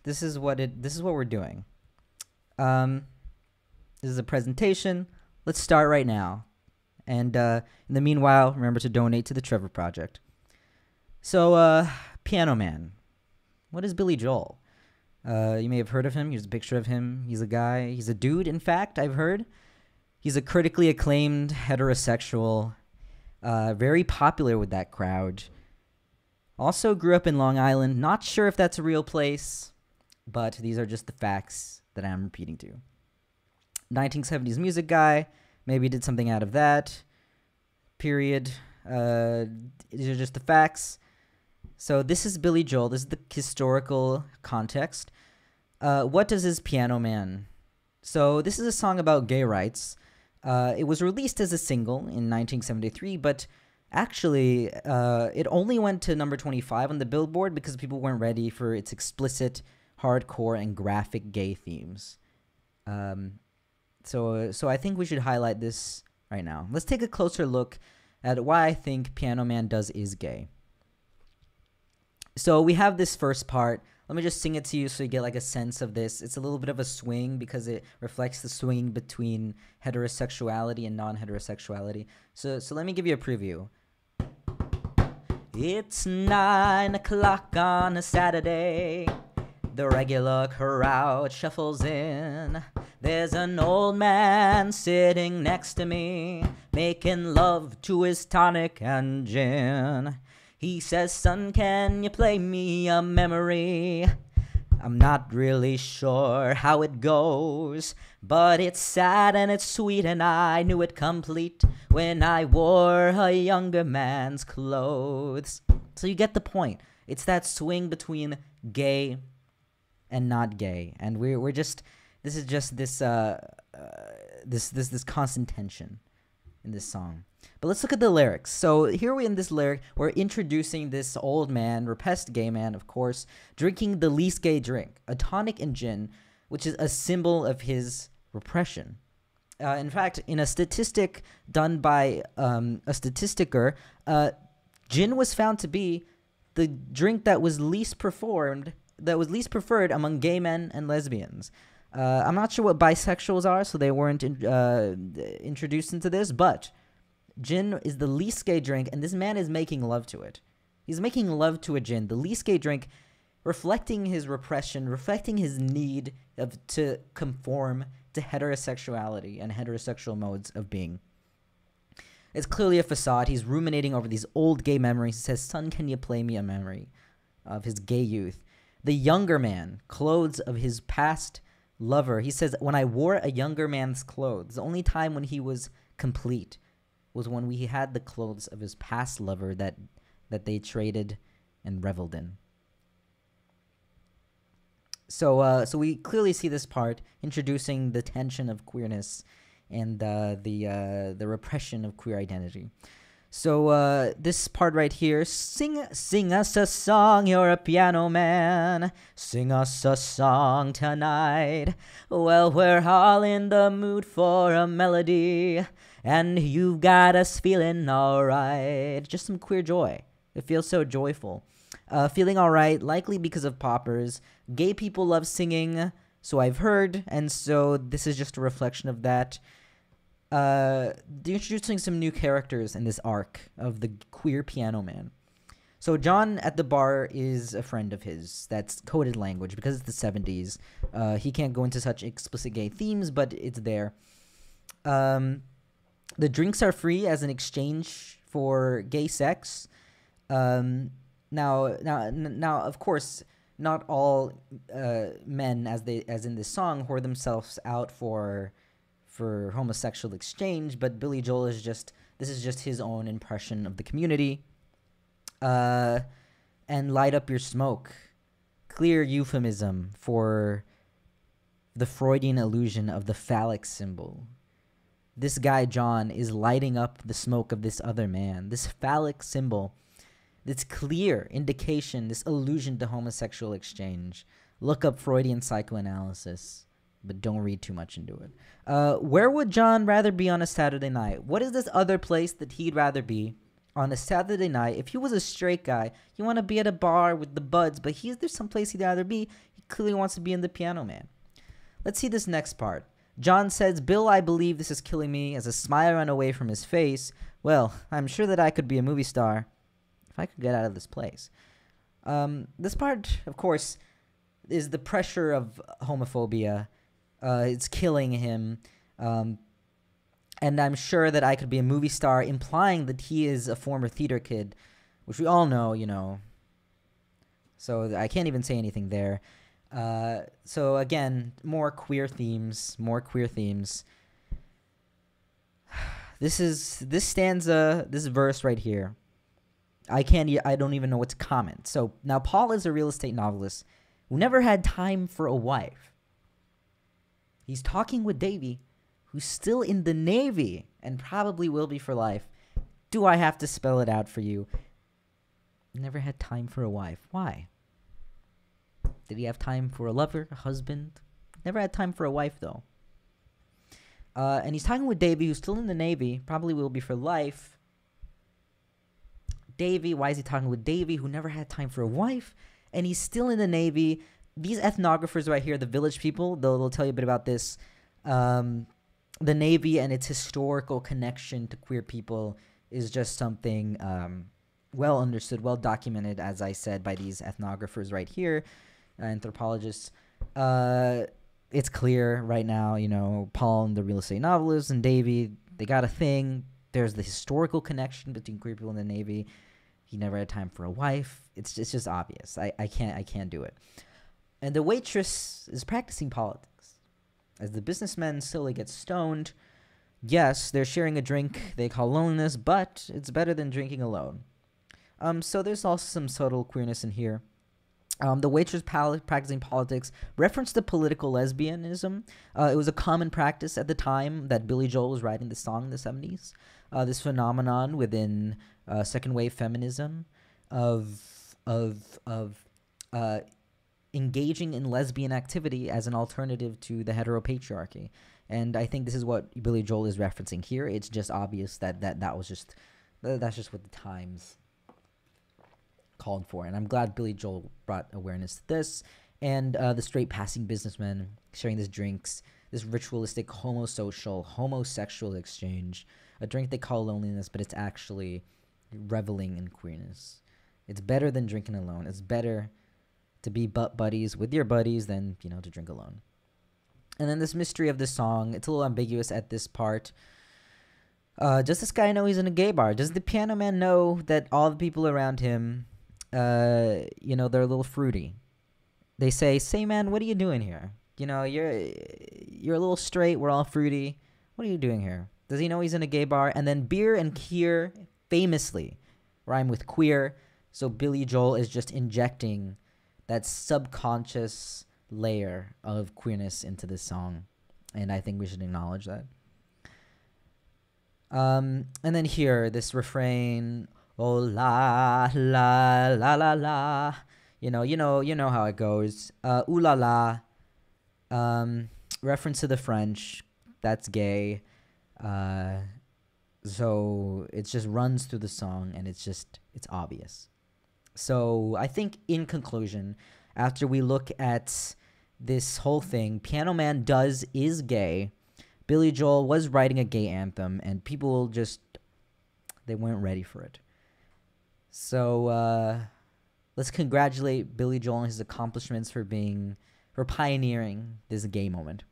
This is what we're doing. Um, this is a presentation. Let's start right now. And in the meanwhile, remember to donate to the Trevor Project. So, Piano Man. What is Billy Joel? You may have heard of him. Here's a picture of him. He's a guy. He's a dude, in fact, I've heard. He's a critically acclaimed heterosexual, very popular with that crowd. Also grew up in Long Island. Not sure if that's a real place, but these are just the facts that I'm repeating to you. 1970s music guy. Maybe did something out of that. Period. These are just the facts. So this is Billy Joel. This is the historical context. What does his Piano Man? So this is a song about gay rights. It was released as a single in 1973, but actually it only went to number 25 on the Billboard because people weren't ready for its explicit, hardcore, and graphic gay themes. So I think we should highlight this right now. Let's take a closer look at why I think Piano Man is gay. So we have this first part. Let me just sing it to you so you get like a sense of this. It's a little bit of a swing because it reflects the swing between heterosexuality and non-heterosexuality. So let me give you a preview. It's 9 o'clock on a Saturday. The regular crowd shuffles in. There's an old man sitting next to me, making love to his tonic and gin. He says, son, can you play me a memory? I'm not really sure how it goes, but it's sad and it's sweet, and I knew it complete when I wore a younger man's clothes. So you get the point. It's that swing between gay and not gay, and we're just this is just this constant tension in this song. But let's look at the lyrics. So here we in this lyric, we're introducing this old man, repressed gay man, of course, drinking the least gay drink, a tonic and gin, which is a symbol of his repression. In fact, in a statistic done by a statisticker, gin was found to be the drink that was least preferred among gay men and lesbians. I'm not sure what bisexuals are, so they weren't introduced into this, but gin is the least gay drink, and this man is making love to it. He's making love to a gin, the least gay drink, reflecting his repression, reflecting his need to conform to heterosexuality and heterosexual modes of being. It's clearly a facade. He's ruminating over these old gay memories. He says, son, can you play me a memory of his gay youth? The younger man, clothes of his past lover. He says, when I wore a younger man's clothes, the only time when he was complete was when we had the clothes of his past lover that they traded and reveled in. So we clearly see this part introducing the tension of queerness and the repression of queer identity. So this part right here, sing us a song, you're a piano man. Sing us a song tonight. Well, we're all in the mood for a melody, and you've got us feeling alright. Just some queer joy. It feels so joyful. Feeling alright, likely because of poppers. Gay people love singing, so I've heard, and so this is just a reflection of that. They're introducing some new characters in this arc of the queer piano man. So John at the bar is a friend of his. That's coded language because it's the 70s. He can't go into such explicit gay themes, but it's there. The drinks are free as an exchange for gay sex. Now, of course, not all men, as in this song, whore themselves out for homosexual exchange, but Billy Joel this is just his own impression of the community. And light up your smoke. Clear euphemism for the Freudian illusion of the phallic symbol. This guy, John, is lighting up the smoke of this other man. This phallic symbol, this clear indication, this allusion to homosexual exchange. Look up Freudian psychoanalysis, but don't read too much into it. Where would John rather be on a Saturday night? What is this other place that he'd rather be on a Saturday night? If he was a straight guy, you want to be at a bar with the buds, but there's some place he'd rather be. clearly wants to be in The Piano Man. Let's see this next part. John says, Bill, I believe this is killing me, as a smile ran away from his face. Well, I'm sure that I could be a movie star if I could get out of this place. This part, of course, is the pressure of homophobia. It's killing him. And I'm sure that I could be a movie star, implying that he is a former theater kid, which we all know, you know. So I can't even say anything there. So again, more queer themes. This stanza, this verse right here. I don't even know what to comment. So now Paul is a real estate novelist who never had time for a wife. He's talking with Davy, who's still in the Navy and probably will be for life. Do I have to spell it out for you? Never had time for a wife. Why? Did he have time for a lover, a husband? Never had time for a wife, though. And he's talking with Davy, who's still in the Navy, probably will be for life. Davy, why is he talking with Davy, who never had time for a wife? And he's still in the Navy. These ethnographers right here, the village people, they'll tell you a bit about this. The Navy and its historical connection to queer people is just something well understood, well documented, as I said, by these ethnographers right here, anthropologists. It's clear right now, you know, Paul and the real estate novelist and Davy, they got a thing. There's the historical connection between queer people in the Navy. He never had time for a wife. It's just obvious. I can't do it. And the waitress is practicing politics. As the businessmen slowly get stoned, yes, they're sharing a drink they call loneliness, but it's better than drinking alone. So there's also some subtle queerness in here. The waitress practicing politics referenced the political lesbianism. It was a common practice at the time that Billy Joel was writing the song in the 70s. This phenomenon within second wave feminism of engaging in lesbian activity as an alternative to the heteropatriarchy. And I think this is what Billy Joel is referencing here. It's just obvious that was just that's just what the times called for. And I'm glad Billy Joel brought awareness to this. And the straight passing businessmen sharing these drinks, this ritualistic homosexual exchange, a drink they call loneliness, but it's actually reveling in queerness. It's better than drinking alone. It's better to be butt buddies with your buddies than, you know, to drink alone. And then this mystery of this song, it's a little ambiguous at this part. Does this guy know he's in a gay bar? Does the Piano Man know that all the people around him, you know, they're a little fruity? They say, man, what are you doing here? You know, you're a little straight. We're all fruity. What are you doing here? Does he know he's in a gay bar? And then beer and queer famously rhyme with queer. So Billy Joel is just injecting that subconscious layer of queerness into this song. And I think we should acknowledge that. And then here, this refrain, oh la la la la la. You know how it goes. Ooh la la. Reference to the French. That's gay. So it just runs through the song, and it's obvious. So I think in conclusion, after we look at this whole thing, Piano Man is gay. Billy Joel was writing a gay anthem, and people they weren't ready for it. So let's congratulate Billy Joel on his accomplishments for pioneering this gay moment.